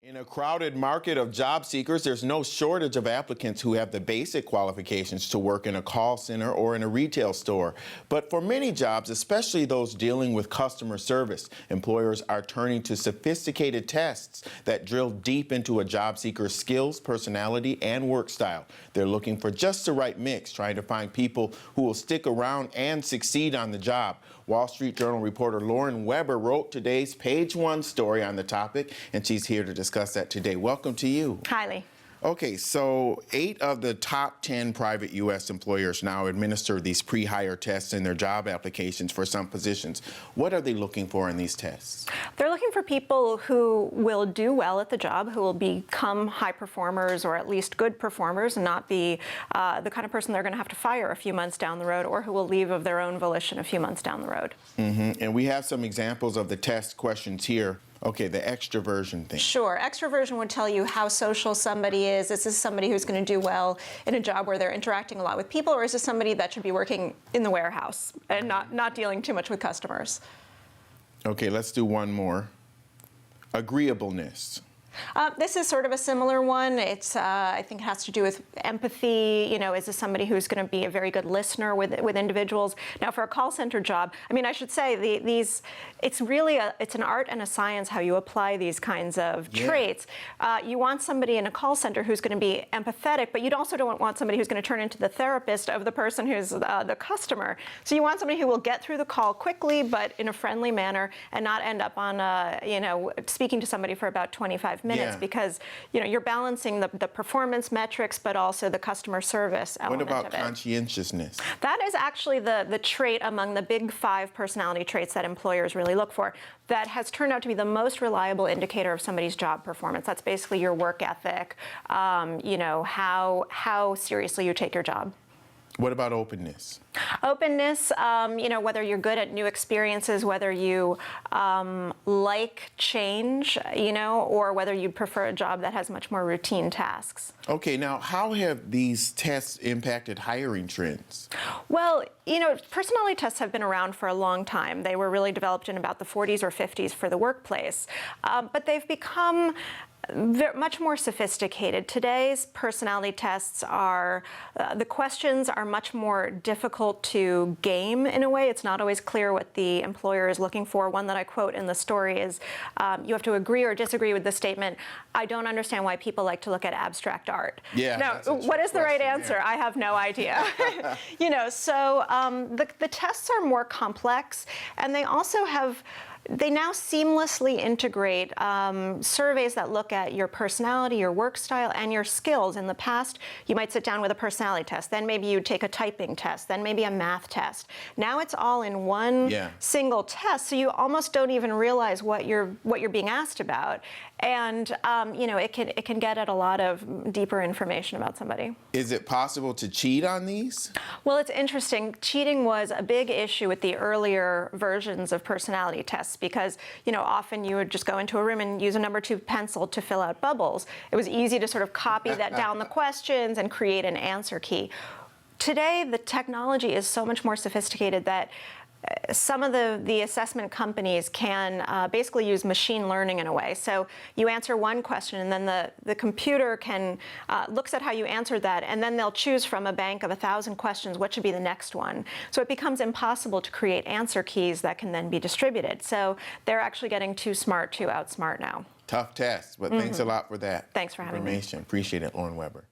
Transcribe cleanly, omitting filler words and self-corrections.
In a crowded market of job seekers, there's no shortage of applicants who have the basic qualifications to work in a call center or in a retail store. But for many jobs, especially those dealing with customer service, employers are turning to sophisticated tests that drill deep into a job seeker's skills, personality, and work style. They're looking for just the right mix, trying to find people who will stick around and succeed on the job. Wall Street Journal reporter Lauren Weber wrote today's Page One story on the topic, and she's here to discuss that today. Welcome to you. Hi, Lee. Okay, so 8 of the top 10 private U.S. employers now administer these pre-hire tests in their job applications for some positions. What are they looking for in these tests? They're looking for people who will do well at the job, who will become high performers or at least good performers and not be the kind of person they're going to have to fire a few months down the road or who will leave of their own volition a few months down the road. And we have some examples of the test questions here. Okay, the extroversion thing. Sure. Extroversion would tell you how social somebody is. Is this somebody who's going to do well in a job where they're interacting a lot with people, or is this somebody that should be working in the warehouse and not dealing too much with customers? Okay, let's do one more. Agreeableness. This is sort of a similar one. It's, I think it has to do with empathy. You know, is this somebody who's going to be a very good listener with individuals? Now, for a call center job, I mean, I should say it's really it's an art and a science how you apply these kinds of traits. You want somebody in a call center who's going to be empathetic, but you also don't want somebody who's going to turn into the therapist of the person who's the customer. So you want somebody who will get through the call quickly, but in a friendly manner, and not end up on speaking to somebody for about 25 minutes because you're balancing the performance metrics, but also the customer service element. What about conscientiousness? That is actually the trait among the big 5 personality traits that employers really look for that has turned out to be the most reliable indicator of somebody's job performance. That's basically your work ethic, how seriously you take your job. What about openness? Openness, whether you're good at new experiences, whether you like change, or whether you prefer a job that has much more routine tasks. Okay, now how have these tests impacted hiring trends? Well, personality tests have been around for a long time. They were really developed in about the 40s or 50s for the workplace, but they've become much more sophisticated. Today's personality tests are, the questions are much more difficult to game in a way. It's not always clear what the employer is looking for. One that I quote in the story is, you have to agree or disagree with the statement, I don't understand why people like to look at abstract art. Yeah. Now, what is the right answer? Yeah. I have no idea. So the tests are more complex, and they also they now seamlessly integrate surveys that look at your personality, your work style, and your skills. In the past, you might sit down with a personality test, then maybe you'd take a typing test, then maybe a math test. Now it's all in one single test, so you almost don't even realize what you're being asked about. And it can get at a lot of deeper information about somebody. Is it possible to cheat on these? Well, it's interesting. Cheating was a big issue with the earlier versions of personality tests because, often you would just go into a room and use a number 2 pencil to fill out bubbles. It was easy to sort of copy that down the questions and create an answer key. Today, the technology is so much more sophisticated that some of the assessment companies can basically use machine learning in a way. So you answer one question, and then the computer looks at how you answered that, and then they'll choose from a bank of 1,000 questions what should be the next one. So it becomes impossible to create answer keys that can then be distributed. So they're actually getting too smart to outsmart now. Tough test, but thanks a lot for that. Thanks for having me. Appreciate it, Lauren Weber.